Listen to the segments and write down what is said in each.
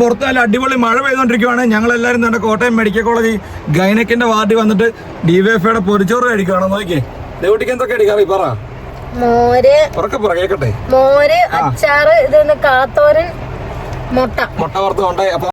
പുറത്ത് നല്ല അടിപൊളി മഴ പെയ്തുകൊണ്ടിരിക്കുകയാണ്. ഞങ്ങളെല്ലാവരും തന്നെ കോട്ടയം മെഡിക്കൽ കോളേജ് ഗൈനക്കിന്റെ വാർഡിൽ വന്നിട്ട് DYFIയുടെ പൊരിച്ചോറ് കഴിക്കുകയാണ്. നോക്കിയേ ദേവട്ടിക്ക് എന്തൊക്കെ അടിക്കാറി പറ. മോര് കേക്കട്ടെ. മോര്, അച്ചാറ്, ഇത് കാത്തോരൻ, മുട്ട വറുത്തുണ്ട്. അപ്പൊ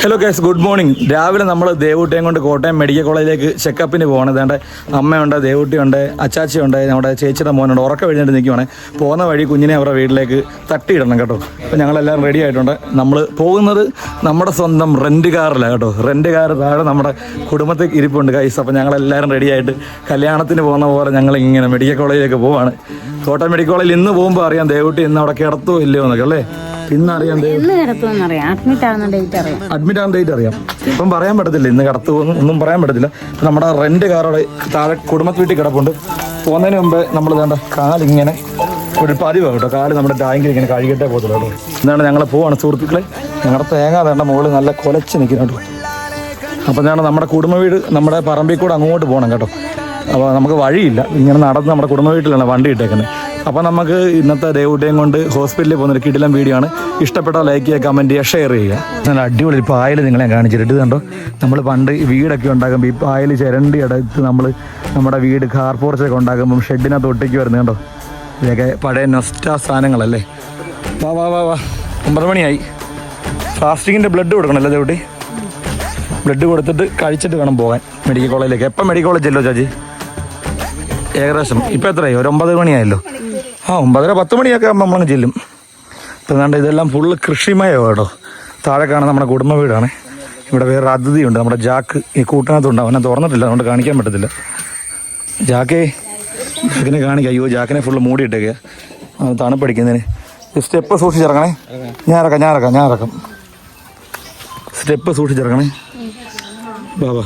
ഹലോ ഗൈസ്, ഗുഡ് മോർണിംഗ്. രാവിലെ നമ്മൾ ദേവൂട്ടിയും കൊണ്ട് കോട്ടയം മെഡിക്കൽ കോളേജിലേക്ക് ചെക്കപ്പിന് പോകണം. ഇതേണ്ട അമ്മയുണ്ട്, ദേവൂട്ടിയുണ്ട്, അച്ചാച്ചിയുണ്ട്, നമ്മുടെ ചേച്ചിയുടെ മോനുണ്ട്. ഉറക്കം കഴിഞ്ഞിട്ട് നിൽക്കുവാണ്. പോകുന്ന വഴി കുഞ്ഞിനെ അവരുടെ വീട്ടിലേക്ക് തട്ടിയിടണം കേട്ടോ. അപ്പോൾ ഞങ്ങളെല്ലാവരും റെഡി ആയിട്ടുണ്ട്. നമ്മൾ പോകുന്നത് നമ്മുടെ സ്വന്തം റെൻറ്റ് കാറിലാണ് കേട്ടോ. റെൻറ്റ് കാർ താഴെ നമ്മുടെ കുടുംബത്തിൽ ഇരിപ്പുണ്ട് ഗൈസ്. അപ്പോൾ ഞങ്ങളെല്ലാവരും റെഡി ആയിട്ട് കല്യാണത്തിന് പോകുന്ന പോലെ ഞങ്ങൾ ഇങ്ങനെ മെഡിക്കൽ കോളേജിലേക്ക് പോവാണ്. കോട്ടയം മെഡിക്കൽ കോളേജിൽ ഇന്ന് പോകുമ്പോൾ അറിയാം ദേവൂട്ടി ഇന്ന് അവിടെ കിടത്തോ ഇല്ലയോ എന്നൊക്കെ അല്ലേ. ഇന്നറിയാം അഡ്മിറ്റ് ആകുന്ന ഡേറ്റ് അറിയാം. ഇപ്പം പറയാൻ പറ്റത്തില്ല, ഇന്ന് കടത്തുപോകുന്നു ഒന്നും പറയാൻ പറ്റത്തില്ല. നമ്മുടെ റെന്റ് കാറോടെ താഴെ കുടുംബ വീട്ടിൽ കിടപ്പുണ്ട്. പോകുന്നതിന് മുമ്പ് നമ്മൾ വേണ്ട കാലിങ്ങനെ ഒരു പതിവ് കേട്ടോ, കാല് നമ്മുടെ ടാങ്കിൽ ഇങ്ങനെ കഴുകിയിട്ടേ പോകത്തുള്ളൂ കേട്ടോ. എന്താണ് ഞങ്ങൾ പോവാണ് സുഹൃത്തുക്കളെ. ഞങ്ങളുടെ തേങ്ങ വേണ്ട മുകളിൽ നല്ല കുലച്ച് നിൽക്കുന്നു കേട്ടോ. അപ്പം ഞാൻ നമ്മുടെ കുടുംബ വീട് നമ്മുടെ പറമ്പിൽ കൂടെ അങ്ങോട്ട് പോകണം കേട്ടോ. അപ്പോൾ നമുക്ക് വഴിയില്ല, ഇങ്ങനെ നടന്ന് നമ്മുടെ കുടുംബ വീട്ടിലാണ് വണ്ടി ഇട്ടേക്കുന്നത്. അപ്പോൾ നമുക്ക് ഇന്നത്തെ ദേവൂട്ടിയും കൊണ്ട് ഹോസ്പിറ്റലിൽ പോകുന്നൊരു കിടിലം വീഡിയോ ആണ്. ഇഷ്ടപ്പെട്ടാൽ ലൈക്ക് ചെയ്യുക, കമൻറ്റ് ചെയ്യുക, ഷെയർ ചെയ്യുക. നല്ല അടിപൊളി പായൽ നിങ്ങളെ കാണിച്ചിട്ട് ഇത് കണ്ടോ. നമ്മൾ പണ്ട് വീടൊക്കെ ഉണ്ടാക്കുമ്പോൾ ഈ പായൽ ചിരണ്ടി എടുത്ത് നമ്മൾ നമ്മുടെ വീട് കാർ പോർച്ചൊക്കെ ഉണ്ടാക്കുമ്പം ഷെഡിനകത്ത് ഒട്ടിക്ക് വരുന്നത് കണ്ടോ. ഇതൊക്കെ പഴയ നൊസ്റ്റാ സാധനങ്ങളല്ലേ. വാ 9 മണിയായി. ഫാസ്റ്റിങ്ങിൻ്റെ ബ്ലഡ് കൊടുക്കണമല്ലോ ദേവൂട്ടി. ബ്ലഡ് കൊടുത്തിട്ട് കഴിച്ചിട്ട് വേണം പോകാൻ മെഡിക്കൽ കോളേജിലേക്ക്. എപ്പം മെഡിക്കൽ കോളേജ് ചെല്ലോ ചാച്ചി? ഏകദേശം ഇപ്പം എത്രയായി? ഒരു 9 മണിയായല്ലോ. 9:30 10 മണിയൊക്കെ ആകുമ്പോൾ നമ്മളങ്ങ് ചെല്ലും. ഇപ്പം എന്താണ്ട് ഇതെല്ലാം ഫുള്ള് കൃഷിമയോ കേട്ടോ. താഴെ കാണാൻ നമ്മുടെ കുടുംബ വീടാണ്. ഇവിടെ വേറെ അതിഥിയുണ്ട്, നമ്മുടെ ജാക്ക് ഈ കൂട്ടിനകത്തുണ്ട്. അവനെ തുറന്നിട്ടില്ല, അതുകൊണ്ട് കാണിക്കാൻ പറ്റത്തില്ല. ജാക്കിനെ കാണിക്കാം. അയ്യോ ജാക്കിനെ ഫുള്ള് മൂടിയിട്ടേക്കുക തണുപ്പടിക്കുന്നതിന്. സ്റ്റെപ്പ് സൂക്ഷിച്ചിറങ്ങണേ. ഞാൻ ഇറക്കാം. സ്റ്റെപ്പ് സൂക്ഷിച്ചിറങ്ങണേ. ബാബാ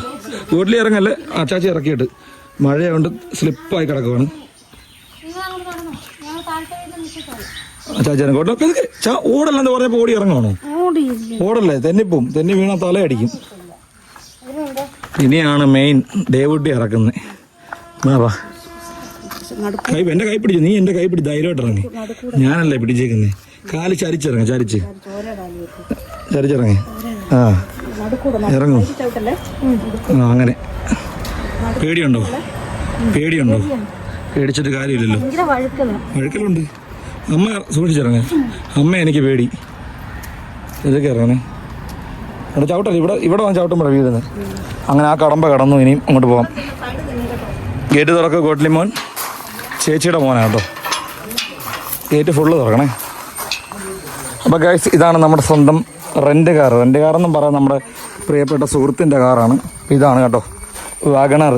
വീട്ടിൽ ഇറങ്ങല്ലേ. ചാച്ചി ഇറക്കിയിട്ട് മഴയായതുകൊണ്ട് സ്ലിപ്പായി കിടക്കുവാണ്. ഓടല്ലെന്ന് പറഞ്ഞപ്പോ ഓടി ഇറങ്ങുവാണോ? ഓടല്ലേ, തെന്നി വീണ തലയടിക്കും. ഇനിയാണ് മെയിൻ ദേവൂട്ടി ഇറക്കുന്നത്. എന്റെ കൈ പിടിച്ചു, നീ എന്റെ കൈ പിടിച്ച് ധൈര്യമായിട്ട് ഇറങ്ങി. ഞാനല്ലേ പിടിച്ചേക്കുന്നേ. കാല് ചരിച്ചിറങ്ങി. ഇറങ്ങും. അങ്ങനെ പേടിയുണ്ടോ? പേടിച്ചിട്ട് കാര്യമില്ലല്ലോ. വഴുക്കലുണ്ട്. അമ്മ സൂക്ഷിച്ചിറങ്ങ. അമ്മ എനിക്ക് പേടി. ഇതൊക്കെ ഇറങ്ങണേ. അവിടെ ചവിട്ടല്ലേ, ഇവിടെ വന്ന് ചവിട്ടുമ്പോഴാണ് വീഴുന്നത്. അങ്ങനെ ആ കടമ്പ കടന്നു. ഇനിയും അങ്ങോട്ട് പോകാം. ഗേറ്റ് തുറക്കുക. കോട്ടിലി മോൻ ചേച്ചിയുടെ മോനാണ് കേട്ടോ. ഗേറ്റ് ഫുള്ള് തുറക്കണേ. അപ്പോൾ ഗൈസ് ഇതാണ് നമ്മുടെ സ്വന്തം റെൻറ്റ് കാറെന്നും പറയാൻ നമ്മുടെ പ്രിയപ്പെട്ട സുഹൃത്തിൻ്റെ കാറാണ്. ഇതാണ് കേട്ടോ വാഗണർ.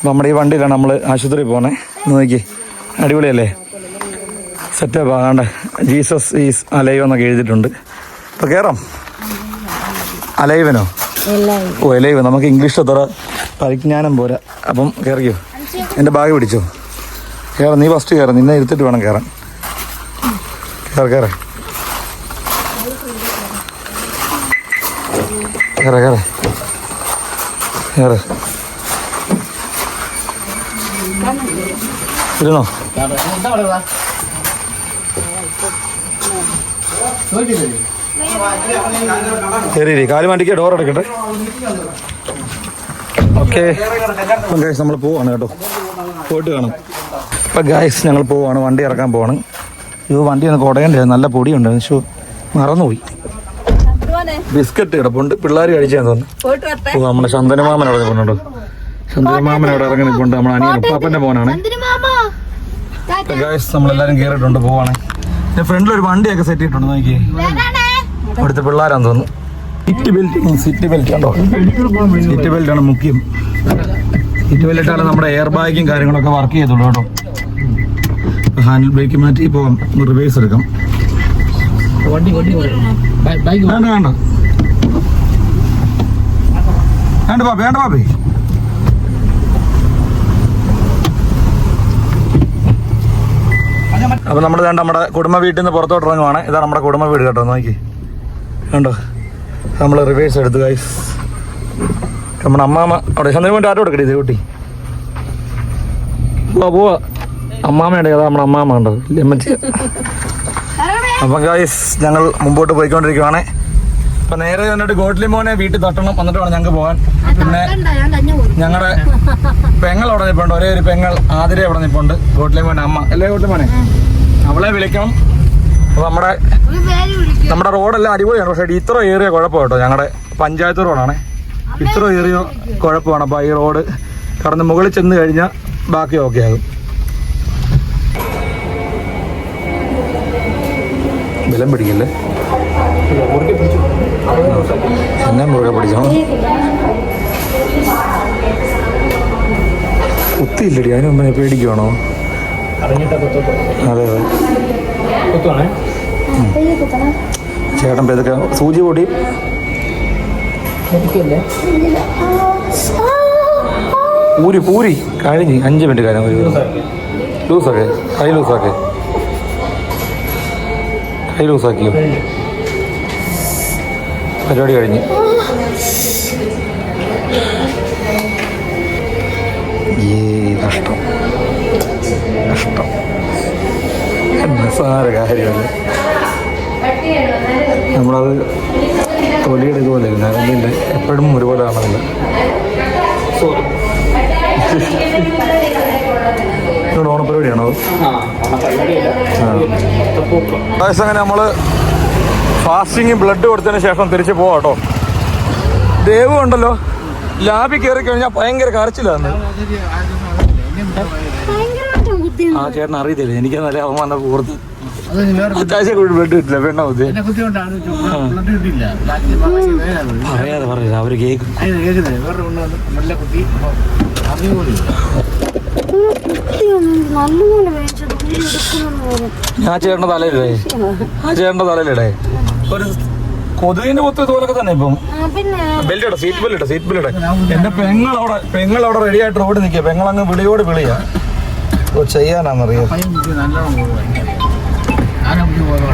നമ്മുടെ ഈ വണ്ടിയിലാണ് നമ്മൾ ആശുപത്രി പോകുന്നത്. നോക്കി അടിപൊളിയല്ലേ, സെറ്റപ്പ് ആകാണ്ട്. ജീസസ് ഈസ് അലൈവ് എന്നൊക്കെ എഴുതിയിട്ടുണ്ട്. അപ്പോൾ കയറാം. അലൈവനോ? എലൈവ്. നമുക്ക് ഇംഗ്ലീഷ് അത്ര പരിജ്ഞാനം പോരാ. അപ്പം കയറിയോ? എൻ്റെ ബാഗ് പിടിച്ചോ. കയറാം. നീ ഫസ്റ്റ് കയറാം. നിന്നെ ഇരുത്തിട്ട് വേണം കയറാൻ. കയറ ഇരുന്നോ. ശരി, കാല് മാറ്റിക്ക്. ഡോർ അടക്കട്ടെ. ഓക്കെ ഗൈസ്, നമ്മൾ പോവാണ് കേട്ടോ. പോയിട്ട് കാണാം. ഇപ്പം ഗൈസ് ഞങ്ങൾ പോവാണ്, വണ്ടി ഇറക്കാൻ പോവാണ്. ഇത് വണ്ടി ഒന്ന് കുടയണ്ടേ, നല്ല പൊടിയുണ്ട്. മറന്നുപോയി. ബിസ്ക്കറ്റ് കിടപ്പുണ്ട്, പിള്ളേർ കഴിച്ചാന്ന് തോന്നുന്നു. നമ്മുടെ ചന്ദനമാമൻ അവിടെ നിൽപ്പുണ്ടോ. ചന്ദനമാമൻ അവിടെ ഇറങ്ങി നിൽപ്പുണ്ട്. നമ്മുടെ അനിയൻ ഉപ്പാപ്പൻ്റെ മോനാണ്. ഗൈസ് നമ്മളെല്ലാവരും കയറിയിട്ടുണ്ട്, പോവാണ്. ഫ്രണ്ടിൽ ഒരു വണ്ടിയൊക്കെ സെറ്റ് ചെയ്തിട്ടുണ്ട്. നോക്കിയേ, അവിടുത്തെ പിള്ളേരാന്ന് തോന്നുന്നു. സീറ്റ് ബെൽറ്റ് കണ്ടോ. സീറ്റ് ബെൽറ്റ് ആണ് മുഖ്യം. സീറ്റ് ബെൽറ്റ് ഇട്ടാലും നമ്മുടെ എയർ ബാഗും കാര്യങ്ങളൊക്കെ വർക്ക് ചെയ്തുള്ളൂ കേട്ടോ. ഹാൻഡിൽ ബ്രേക്ക് മാറ്റി പോകാം. റിവേഴ്സ് എടുക്കാം. വേണ്ട പാപ്പേ. അപ്പൊ നമ്മൾ നമ്മുടെ കുടുംബ വീട്ടിൽ നിന്ന് പുറത്തോട്ട് ഇറങ്ങുവാണ്. ഇതാണ് നമ്മുടെ കുടുംബ വീട് കേട്ടോ. നോക്കി കണ്ടോ. നമ്മൾ റിവേഴ്സ് എടുത്തു ഗൈസ്. നമ്മുടെ അമ്മാമ്മ അവിടെ ചന്ദ്രമോൻ്റെ ആരോ എടുക്കട്ടെ ദേവൂട്ടി. പോവാ അമ്മാമ്മയുടെ കഥ നമ്മുടെ അമ്മാമ്മ ഉണ്ടോ അമ്മച്ചി. അപ്പം ഗായ്സ് ഞങ്ങൾ മുമ്പോട്ട് പോയിക്കൊണ്ടിരിക്കുവാണേ. അപ്പം നേരെ വന്നിട്ട് ഗോഡ്ലി മോനെ വീട്ടിൽ തട്ടണം, എന്നിട്ട് വേണം ഞങ്ങൾക്ക് പോകാൻ. പിന്നെ ഞങ്ങളുടെ പെങ്ങൾ അവിടെ നിൽപ്പുണ്ട്, ഒരേ ഒരു പെങ്ങൾ ആതിര അവിടെ നിൽപ്പുണ്ട്. ഗോഡ്ലി മോനെ അമ്മ അല്ലേ ഗോഡ്ലി മോനെ, അവളെ വിളിക്കണം. അപ്പോൾ നമ്മുടെ റോഡെല്ലാം അടിപൊളിയാണ്, പക്ഷേ ഇത്ര ഏറിയ കുഴപ്പം കേട്ടോ. ഞങ്ങളുടെ പഞ്ചായത്ത് റോഡാണേ, ഇത്ര ഏറിയ കുഴപ്പമാണ്. അപ്പോൾ ഈ റോഡ് കടന്ന് മുകളിൽ ചെന്ന് കഴിഞ്ഞാൽ ബാക്കി ഓക്കെ ആകും. ബലം പിടിക്കല്ലേ, എന്നെ മുറുകെ പിടിച്ചോ. കുത്തിയില്ലടി, അതിന് മുമ്പേ പേടിക്കുവാണോ? അതെ അതെ ചേട്ടൻ ഇതൊക്കെ സൂചി പൊടി പൂരി പൂരി കഴിഞ്ഞ് 5 മിനിറ്റ് കാര്യം ലൂസാക്കെ കൈ ലൂസാക്കിയോ? പരിപാടി കഴിഞ്ഞ്. കഷ്ടം നിസ്സാര കാര്യമല്ല. നമ്മളത് തൊലിയെടുക്കുമല്ലേ, അതിൻ്റെ എപ്പോഴും ഒരുപോലെ ആണെന്നില്ല. ഓണപ്പരിപാടിയാണോ? അങ്ങനെ നമ്മൾ ഫാസ്റ്റിങ് ബ്ലഡ് കൊടുത്തതിന് ശേഷം തിരിച്ച് പോവാം കേട്ടോ. ദേവു ഉണ്ടല്ലോ, ലാബിൽ കയറി കഴിഞ്ഞാൽ ഭയങ്കര കരച്ചിലാണ്. ആ ചേട്ടൻ അറിയത്തില്ല, എനിക്ക് നല്ല അവൻ പൂർത്തി അത്യാവശ്യം ബ്ലഡ് കിട്ടില്ല. പെണ്ണ പറയാതെ പറയില്ല, അവര് കേൾക്കും. ഞാൻ ചേട്ടൻ്റെ തലയിലേ, തലയിലിടേ ഒരു കൊതുകിന്റെ പൊത്ത് ഇതുപോലൊക്കെ തന്നെ. ഇപ്പം ബെൽറ്റ് ഇട, സീറ്റ് ബെൽറ്റ്. എന്റെ പെങ്ങളവിടെ റെഡി ആയിട്ട് റോഡ് നിൽക്കുക. പെങ്ങളങ്ങ് വിളിയോട് വിളിയാ. ചെയ്യാനാന്നറിയാം.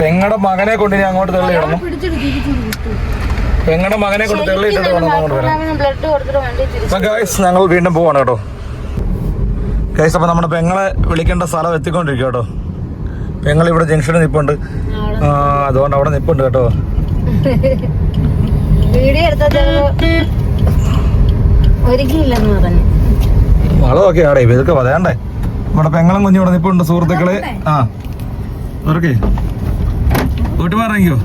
പെങ്ങളുടെ മകനെ കൊണ്ട് ഇനി അങ്ങോട്ട് തള്ളിയിടണം. പെങ്ങളുടെ മകനെ കൊണ്ട് തള്ളിയിട്ടിട്ട് വേണം അങ്ങോട്ട് വരാം. ഗൈസ് ഞങ്ങൾ വീണ്ടും പോവാണ് കേട്ടോ. ഗൈസ് അപ്പം നമ്മുടെ പെങ്ങളെ വിളിക്കേണ്ട സ്ഥലം എത്തിക്കൊണ്ടിരിക്കും കേട്ടോ. പെങ്ങൾ ഇവിടെ ജംഗ്ഷനിൽ നിൽപ്പുണ്ട്, അതുകൊണ്ട് അവിടെ നിൽപ്പുണ്ട് കേട്ടോ. വളമൊക്കെ ആടേ ഇതൊക്കെ പറയാണ്ടേ. നമ്മുടെ പെങ്ങളും കുഞ്ഞു ഇവിടെ നിൽപ്പുണ്ട് സുഹൃത്തുക്കളെ. ആ ഓക്കെ വീട്ടു മാറിയോ?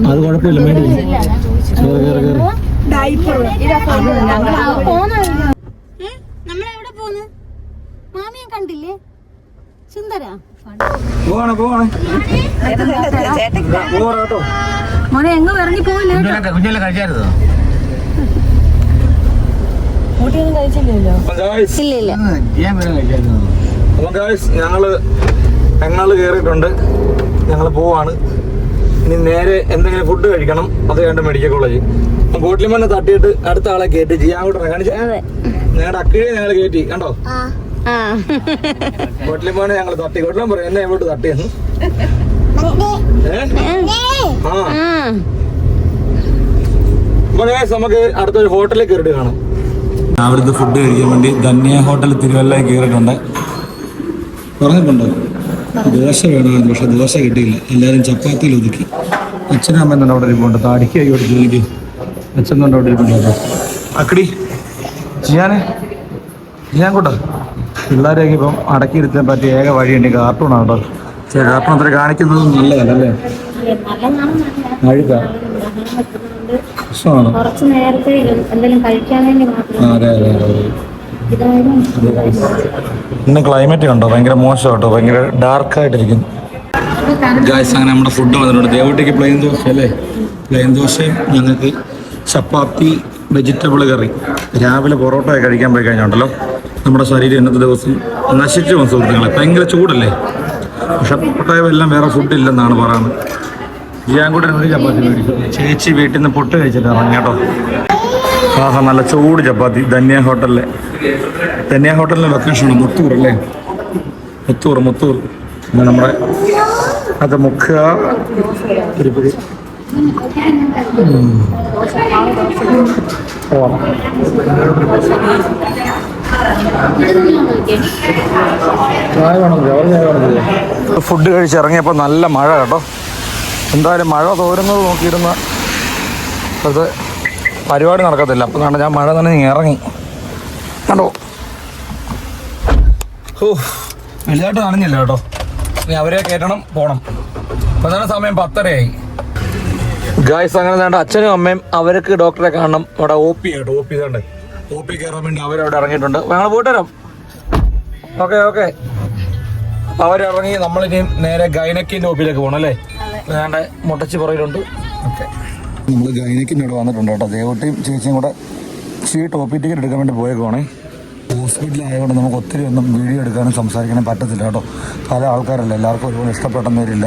അത് കുഴപ്പമില്ല, മേടിക്കും. നമ്മളെവിടെ പോന്ന് മാമിയെ കണ്ടില്ലേ? സുന്ദര മോനെ എങ്ങും ഇറങ്ങി പോവില്ല. കുഞ്ഞെല്ലാം കഴിച്ചായിരുന്നോ? ഊട്ടിയൊന്നും കഴിച്ചില്ലല്ലോ. ഇല്ല. ഞങ്ങള് കേറിയിട്ടുണ്ട്, ഞങ്ങൾ പോവാണ്. ഇനി നേരെ എന്തെങ്കിലും ഫുഡ് കഴിക്കണം, അത് കണ്ട് മെഡിക്കൽ കോളേജ്. ബോട്ടിലിമണ്ണെ തട്ടിയിട്ട് അടുത്ത ആളെ കയറ്റി ജിയാങ്ങോട്ട് കാണിച്ച ഞങ്ങളുടെ അക്കിഴെ ഞങ്ങൾ കയറ്റി കണ്ടോ. ബോട്ടിലിമോനെ ഞങ്ങൾ തട്ടി. കൊട്ടിലും പറയും എന്നെ എങ്ങോട്ട് തട്ടിയെന്ന്. നമുക്ക് അടുത്തൊരു ഹോട്ടലിൽ കയറിയിട്ട് കാണാം. അവിടുത്തെ ഫുഡ് കഴിക്കാൻ വേണ്ടി ധന്യ ഹോട്ടൽ തിരുവല്ലയിൽ കയറിയിട്ടുണ്ട്. പറഞ്ഞിട്ടുണ്ടോ ദോശ വേണമായിരുന്നു, പക്ഷെ ദോശ കിട്ടിയില്ല. എല്ലാവരും ചപ്പാത്തിയിൽ ഒതുക്കി. അച്ഛനും അമ്മ തന്നെ അവിടെ ഇരിപ്പുണ്ട്. താടിക്ക് കൈ കൊടുത്ത് ജോലിക്ക് അച്ഛൻ തന്നെ അവിടെ ഇരിപ്പുണ്ടോ. അക്കടി ഞാൻ കൂട്ടാ പിള്ളേരെയൊക്കെ ഇപ്പം അടക്കിയിരുത്താൻ പറ്റിയ ഏക വഴിയുണ്ട് കാർട്ടൂണാണ് കേട്ടോ. കാർട്ടൂൺ അത്ര കാണിക്കുന്നത് നല്ലതല്ലേ, അഴുക്ക പ്രശ്നമാണ്. അതെ. ഇന്ന് ക്ലൈമറ്റ് കണ്ടോ, ഭയങ്കര മോശം കേട്ടോ, ഭയങ്കര ഡാർക്കായിട്ടിരിക്കുന്നു. ഗായ്സ് അങ്ങനെ നമ്മുടെ ഫുഡ് വന്നിട്ടുണ്ട്. ദേവൂട്ടിക്ക് പ്ലെയിൻ ദോശ അല്ലേ, പ്ലെയിൻ ദോശയും ഞങ്ങൾക്ക് ചപ്പാത്തി വെജിറ്റബിൾ കറി. രാവിലെ പൊറോട്ടയൊക്കെ കഴിക്കാൻ പോയി കഴിഞ്ഞുണ്ടല്ലോ നമ്മുടെ ശരീരം ഇന്നത്തെ ദിവസം നശിച്ചു പോകും സുഹൃത്തുക്കളെ. ഭയങ്കര ചൂടല്ലേ, പക്ഷെ പൊട്ടയം എല്ലാം വേറെ ഫുഡില്ലെന്നാണ് പറയുന്നത്. ഞാൻ കൂടെ ഒരു ചപ്പാത്തി മേടിച്ചു. ചേച്ചി വീട്ടിൽ നിന്ന് പൊട്ട് കഴിച്ചിട്ട് ഇറങ്ങി കേട്ടോ. ആഹാ നല്ല ചൂട് ചപ്പാത്തി. ധന്യ ഹോട്ടലിലെ ലൊക്കേഷനാണ് മുത്തൂർ അല്ലേ, മുത്തൂർ നമ്മുടെ അത് മുക്കുക പിടി ഫുഡ് കഴിച്ചിറങ്ങിയപ്പോൾ നല്ല മഴ കേട്ടോ. എന്തായാലും മഴ തോരുന്നത് നോക്കിയിരുന്ന അത് പരിപാടി നടക്കത്തില്ല. അപ്പം കാരണം ഞാൻ മഴ തന്നെ ഇറങ്ങി കണ്ടോ. ഓ വലുതായിട്ട് നനഞ്ഞില്ല കേട്ടോ. ഇനി അവരെ കയറ്റണം, പോകണം. അപ്പം തന്നെ സമയം 10:30 ഗായ്സ്. അങ്ങനെ വേണ്ട അച്ഛനും അമ്മയും അവർക്ക് ഡോക്ടറെ കാണണം. അവിടെ OP കേട്ടോ, OP ഇതുണ്ട്. OP കയറാൻ വേണ്ടി അവരവിടെ ഇറങ്ങിയിട്ടുണ്ട്. ഞങ്ങൾ പോയിട്ട് വരാം. Okay okay. അപ്പം അവരിറങ്ങി നമ്മളിനി നേരെ ഗൈനക്കിൻ്റെ OPയിലേക്ക് പോകണം അല്ലേ? വേണ്ട മുട്ടച്ചി പുറകിലുണ്ട്. ഓക്കെ, നമ്മൾ ഗൈനക്കിൻ്റെ ഇവിടെ വന്നിട്ടുണ്ട് കേട്ടോ. ദേവട്ടിയും ചേച്ചിയും കൂടെ OP ടിക്കറ്റ് എടുക്കാൻ വേണ്ടി പോയേക്കുവാണേ. ഹോസ്പിറ്റലായതുകൊണ്ട് നമുക്ക് ഒത്തിരി ഒന്നും വീഡിയോ എടുക്കാനും സംസാരിക്കാനും പറ്റത്തില്ല കേട്ടോ. പല ആൾക്കാരല്ല, എല്ലാവർക്കും ഒരുപോലെ ഇഷ്ടപ്പെട്ടെന്ന് വരില്ല.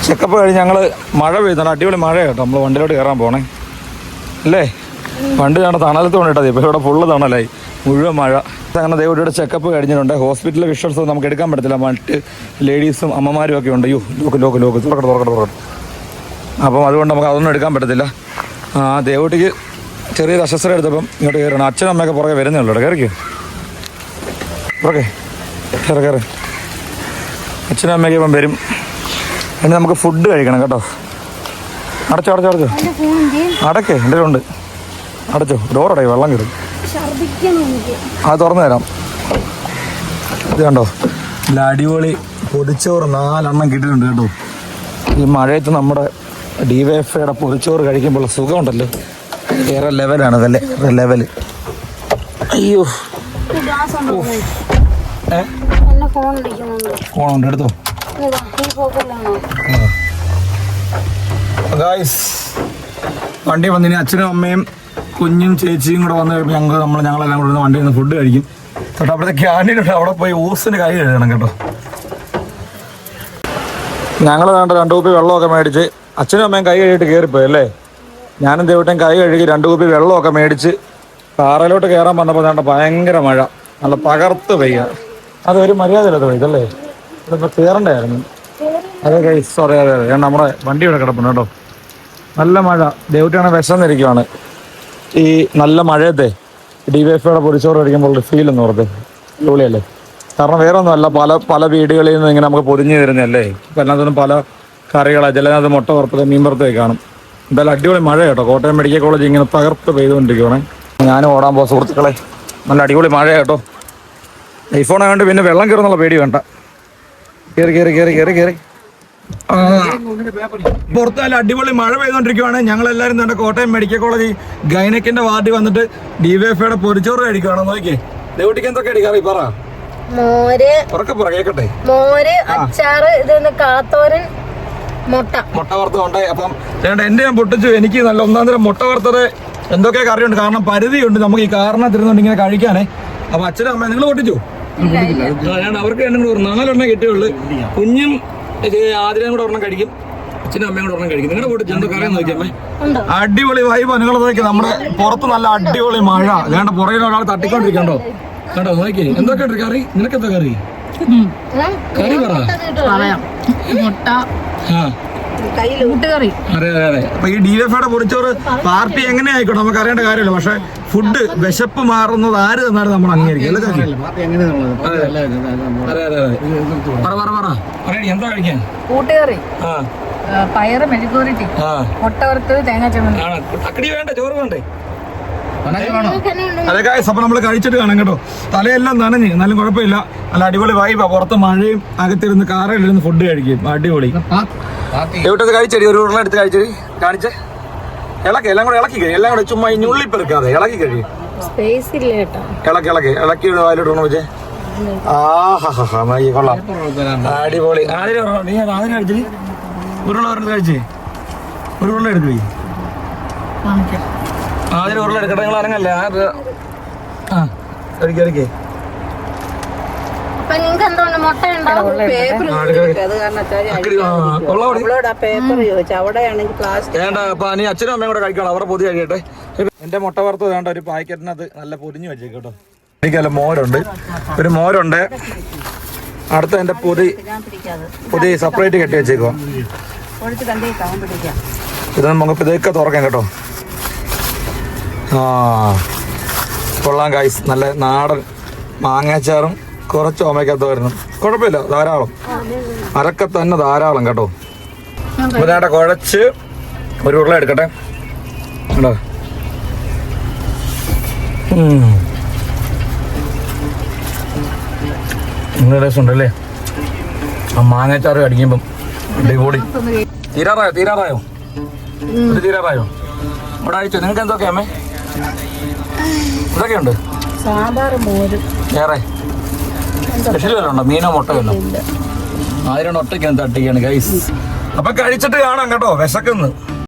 ചെക്കപ്പ് കഴിഞ്ഞ് ഞങ്ങൾ മഴ പെയ്താണ്, അടിപൊളി മഴ കേട്ടോ. നമ്മൾ വണ്ടിയിലോട്ട് കയറാൻ പോണേ അല്ലേ? വണ്ടി ഞങ്ങളുടെ തണലത്ത് കൊണ്ടിട്ടത്. ഇപ്പോൾ ഇവിടെ ഫുള്ള് തണലായി, മുഴുവൻ മഴ. അങ്ങനെ ദേവട്ടിയുടെ ചെക്കപ്പ് കഴിഞ്ഞിട്ടുണ്ട്. ഹോസ്പിറ്റലിലെ വിഷ്വൽസ് നമുക്ക് എടുക്കാൻ പറ്റത്തില്ല, മറ്റ് ലേഡീസും അമ്മമാരും ഒക്കെ ഉണ്ട്. ലോക്ക് തുറക്കട്ടെ. അപ്പം അതുകൊണ്ട് നമുക്ക് അതൊന്നും എടുക്കാൻ പറ്റത്തില്ല. ദേവട്ടിക്ക് ചെറിയൊരു അസ്വസ്ഥത എടുത്തപ്പം ഇങ്ങോട്ട് കയറണം. അച്ഛനും അമ്മയൊക്കെ പുറകെ വരുന്നേ ഉള്ളൂ. കയറിക്കോ, ഓക്കെ, കയറി. അച്ഛനും അമ്മയൊക്കെ ഇപ്പം വരും. ഇനി നമുക്ക് ഫുഡ് കഴിക്കണം കേട്ടോ. അടച്ചോ അടക്കേ, എൻ്റെ ഉണ്ട്. അടച്ചോ, ഡോറടേ, വെള്ളം കയറും. അത് തുറന്നു തരാം. ഇത് കണ്ടോ, നല്ല അടിപൊളി പൊതിച്ചോറ് 4 എണ്ണം കിട്ടിയിട്ടുണ്ട് കേട്ടോ. ഈ മഴയത്ത് നമ്മുടെ DYFIയുടെ പൊതിച്ചോറ് കഴിക്കുമ്പോൾ സുഖമുണ്ടല്ലോ, വേറെ ലെവലാണ്. അതല്ലേ ലെവല്. അയ്യോ, ഫോണുണ്ട്, എടുത്തോ. ഗായ്സ്, വണ്ടി വന്നിനി അച്ഛനും അമ്മയും കുഞ്ഞും ചേച്ചിയും കൂടെ വന്നു കഴിയുമ്പോൾ ഞങ്ങളെല്ലാം കൂടെ വണ്ടിയിൽ നിന്ന് ഫുഡ് കഴിക്കും. തൊട്ട് അവിടുത്തെ ക്യാൻറ്റീനുണ്ട്, അവിടെ പോയി ഓസിന് കൈ കഴുകണം കേട്ടോ. ഞങ്ങൾ വേണ്ട 2 കുപ്പി വെള്ളമൊക്കെ മേടിച്ച് അച്ഛനും അമ്മയും കൈ കഴുകിയിട്ട് കയറിപ്പോയി അല്ലേ? ഞാനും ദേവട്ടയും കൈ കഴുകി 2 കുപ്പി വെള്ളമൊക്കെ മേടിച്ച് കാറയിലോട്ട് കയറാൻ വന്നപ്പോൾ വേണ്ട ഭയങ്കര മഴ, നല്ല തകർത്ത് പെയ്യുക. അതൊരു മര്യാദയില്ലാത്ത വഴി ഇതല്ലേ? ഇതിപ്പോൾ കയറണ്ടായിരുന്നു. അതെ ഗൈസ്, സോറി. അതെ നമ്മുടെ വണ്ടി ഇവിടെ കിടപ്പുണ്ട് കേട്ടോ. നല്ല മഴ. ദേവട്ടിയാണ് വിശന്നിരിക്കുവാണ്. ഈ നല്ല മഴയത്തെ DYFIയുടെ പൊതിച്ചോറ് കഴിക്കുമ്പോൾ ഫീൽ എന്ന് പറഞ്ഞത് അടിപൊളിയല്ലേ? കാരണം വേറെ ഒന്നുമല്ല, പല വീടുകളിൽ നിന്ന് ഇങ്ങനെ നമുക്ക് പൊതിഞ്ഞ് തരുന്നതല്ലേ. ഇപ്പം എല്ലാത്തിനും പല കറികളാണ്. ചിലത് മുട്ട വറുത്തത്, മീൻ വറുത്തതൊക്കെ കാണും. എന്തായാലും അടിപൊളി മഴ കേട്ടോ. കോട്ടയം മെഡിക്കൽ കോളേജ് ഇങ്ങനെ തകർത്ത് പെയ്തുകൊണ്ടിരിക്കുകയാണ്. ഞാനും ഓടാൻ പോകും സുഹൃത്തുക്കളെ. നല്ല അടിപൊളി മഴ കേട്ടോ. ഐഫോൺ ആയതുകൊണ്ട് പിന്നെ വെള്ളം കയറുന്നുള്ള പേടി വേണ്ട. കയറി പുറത്തായാലും അടിപൊളി മഴ പെയ്തുകൊണ്ടിരിക്കുകയാണ്. ഞങ്ങളെല്ലാവരും തന്നെ കോട്ടയം മെഡിക്കൽ കോളേജ് ഗൈനക്കിന്റെ വാർഡിൽ വന്നിട്ട് DYFIയുടെ പൊരിച്ചോറ് കഴിക്കുകയാണ്. നോക്കിയേ, ദേവട്ടിക്ക് എന്തൊക്കെ അടിക്കാറി പറ. മോര്, കേക്കട്ടെ. മോര്, അച്ചാറ്, കാത്തോരൻ, മുട്ട വറുത്തതുണ്ട്. അപ്പം എന്റെ ഞാൻ പൊട്ടിച്ചു. എനിക്ക് നല്ല 1-ാം തരം മുട്ട വറുത്തത് എന്തൊക്കെ കറിയുണ്ട്. കാരണം പരിധിയുണ്ട് നമുക്ക് ഈ കാരണത്തിരുന്നുണ്ട് ഇങ്ങനെ കഴിക്കാനേ. അപ്പൊ അച്ഛനും അമ്മ നിങ്ങൾ പൊട്ടിച്ചു? അവർക്ക് 4 എണ്ണം കിട്ടിയുള്ളൂ. കുഞ്ഞും ആദ്യം കൂടെ ഒരെണ്ണം കഴിക്കും, അച്ഛനും അമ്മയും കൂടെ ഒരെണ്ണം കഴിക്കും. നിങ്ങളുടെ പൊട്ടിച്ചു എന്തോ കറിയാന്ന് നോക്കിയമ്മേ. അടിപൊളി വൈബ്. നിങ്ങൾ നോക്കി, നമ്മുടെ പുറത്ത് നല്ല അടിപൊളി മഴ. അല്ലാണ്ട് പുറകിൽ ഒരാൾ തട്ടിക്കൊണ്ടിരിക്കണ്ടോ കേട്ടോ. നോക്കി എന്തൊക്കെ കറി. നിനക്കെന്താ കറി? കറി പറ. മുട്ട, അതെ. അപ്പൊ ഈ DYFIയുടെ പൊടിച്ചോറ് പാർട്ടി എങ്ങനെ ആയിക്കോട്ടെ നമുക്ക് അറിയേണ്ട കാര്യമല്ല. പക്ഷെ ഫുഡ് വിശപ്പ് മാറുന്നത് ആര് തന്നാലും നമ്മൾ അംഗീകരിക്കും. എന്താ കഴിക്കാൻ? കൂട്ടുകറി, പയറ് മെഴുകുവരട്ടി, മുട്ട വറുത്തത്, തേങ്ങാ ചമ്മന്തി. അക്കടി വേണ്ട, ചോറ് വേണ്ടേ? അതെ ഗായ്സ്, അപ്പൊ നമ്മൾ കഴിച്ചിട്ട് കാണാം കേട്ടോ. തലയെല്ലാം നനഞ്ഞ്, എന്നാലും കുഴപ്പമില്ല. നല്ല അടിപൊളി വൈബാ. പുറത്ത് മഴയും അകത്തിരുന്ന് കാറിലിരുന്ന് ഫുഡ് കഴിക്കും. അടിപൊളി. എവിടെ കഴിച്ചടി? ഒരു ഉരുള എടുത്ത് കഴിച്ചടി, കാണിച്ചേ. ഇളക്കി, എല്ലാം കൂടെ ഇളക്കി കഴിയും. എല്ലാം കൂടെ ചുമ്മാ ഈ ഞുള്ളിപ്പെറുക്കാതെ ഇളക്കി കഴിയും. ഇളക്കി വായിലോട്ട് വെച്ചേ. കൊള്ളാം, അടിപൊളി. നീ ആദ്യം കഴിച്ചടി. ഉരുള കഴിച്ചേ, ഒരു ഉരുള എടുക്കേ. ആദ്യം ഉരുള എടുക്കട്ടെ. നിങ്ങൾ അനങ്ങല്ലേ? കഴിക്കേ. നീ അച്ഛനും അമ്മയും കൂടെ കഴിക്കണം. അവരുടെ പൊതി കഴിയട്ടെ. എന്റെ മുട്ട വറുത്ത് വേണ്ട ഒരു പാക്കറ്റിനകത്ത് നല്ല പൊതിഞ്ഞ് വെച്ചേക്കട്ടോ. എനിക്കല്ല മോരുണ്ട്, ഒരു മോരുണ്ട്, അടുത്ത എൻ്റെ പുതിയ സെപ്പറേറ്റ് കെട്ടി വെച്ചേക്കോ. ഇത് നമുക്ക് ഇതൊക്കെ തുറക്കാം കേട്ടോ. ആ കൊള്ളാം ഗൈസ്, നല്ല നാടൻ മാങ്ങാച്ചാറും കുറച്ച് ഓമയ്ക്കകത്ത് വരുന്നു. കുഴപ്പമില്ല, ധാരാളം അരക്കെ തന്നെ ധാരാളം കേട്ടോ. അപ്പോൾ നേടെ കുഴച്ച് ഒരു ഉരുള എടുക്കട്ടെ കേട്ടോ. നല്ല രസമുണ്ടല്ലേ ആ മാങ്ങാച്ചാറ് അടിക്കുമ്പം. അടിപൊളി. തീരാറായോ ഇത് തീരാറായോ? ഇവിടെ അയച്ചോ. നിങ്ങൾക്ക് എന്തൊക്കെയാ അമ്മേ? ഇതൊക്കെയുണ്ട്. സാമ്പാർ, മോര്, വേറെ സ്പെഷ്യൽ വല്ലതും ഉണ്ടോ? മീനോ മുട്ട വല്ലോ? 1000 ഒറ്റയ്ക്ക് തട്ടിക്കാണ് ഗൈസ്. അപ്പൊ കഴിച്ചിട്ട് കാണാം കേട്ടോ. വിശക്കുന്നു.